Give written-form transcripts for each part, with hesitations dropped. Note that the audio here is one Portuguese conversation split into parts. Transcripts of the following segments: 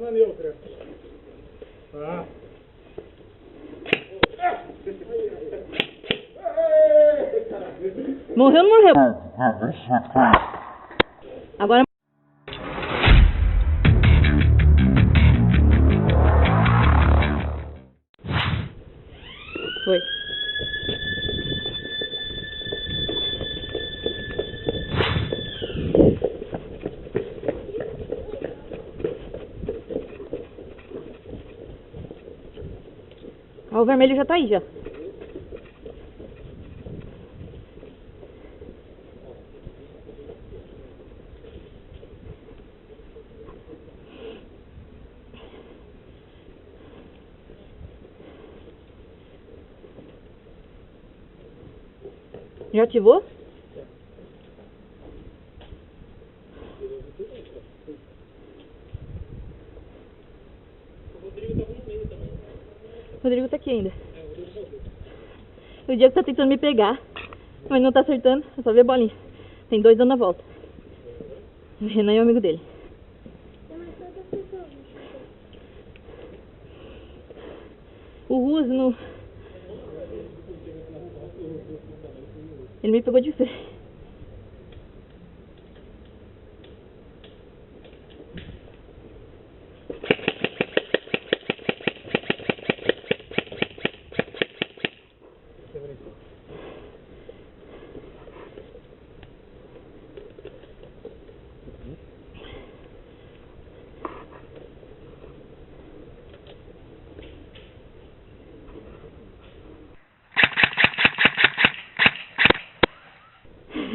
Na neutra. Ah. Morreu ou não morreu? Agora... Foi. Ah, o vermelho já tá aí, já. Já ativou? O Rodrigo tá aqui ainda. O Diego tá tentando me pegar, mas não tá acertando, é só ver a bolinha. Tem dois dando a volta. O Renan é o amigo dele. O Ruas não... Ele me pegou de frente.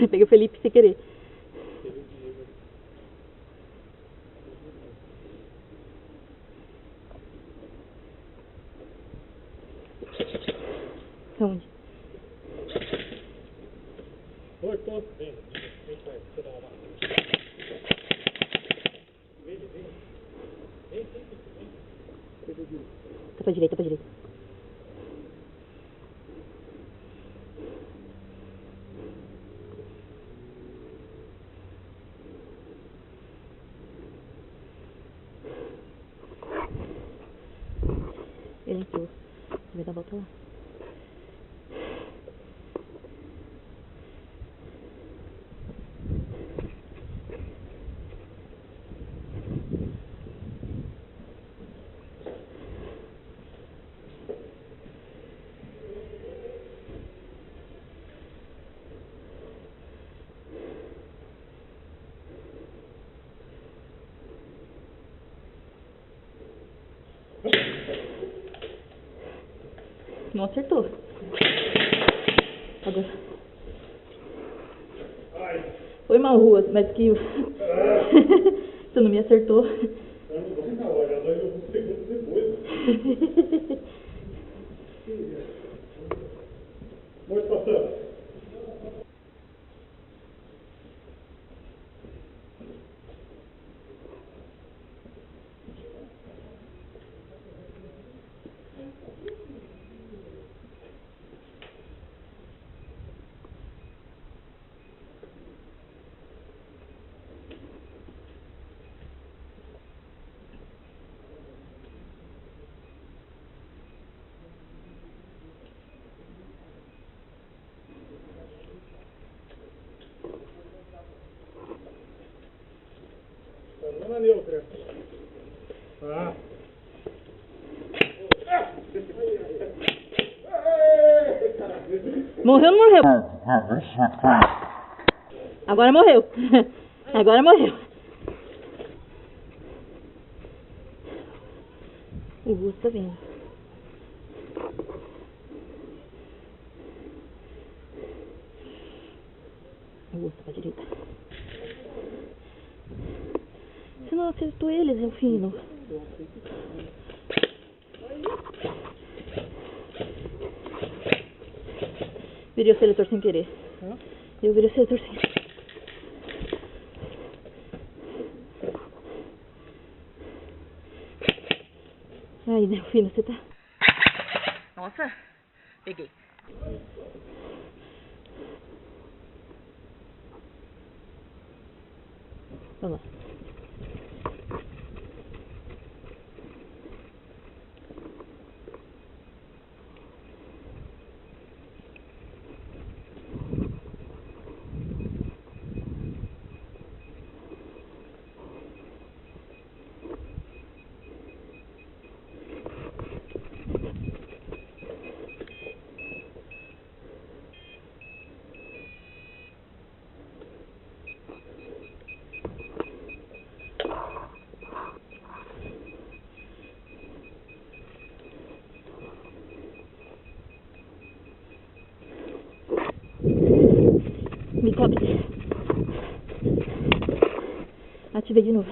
Peguei o Felipe sem querer. Onde? Oi, tô. Vem, pai. Deixa eu dar uma mão. Vem. Tá pra direita, tá pra direita. Ele entrou. Vai dar a volta lá. Não acertou. Agora. Foi mal, Ruas, mas que... Você não me acertou. Eu não dou na hora, eu dou uns segundos depois. Muito passando. Na neutra. Ah. Morreu ou não morreu? Agora morreu. Agora morreu. O Ruas tá vindo. O Ruas tá pra direita. Você não acertou eles, Elfino. Virei o seletor sem querer. Eu virei o seletor sem querer. Aí, Delfino, você tá... Nossa, peguei. Vamos lá. ver de novo.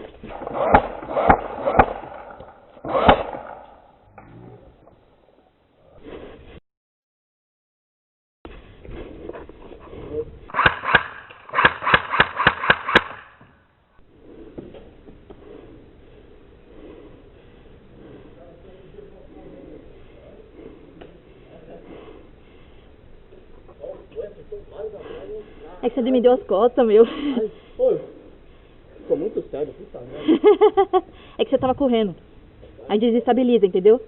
É que você me deu as costas, meu. Ai, oi. Ficou muito sério, puta merda. É que você tava correndo. Aí desestabiliza, entendeu?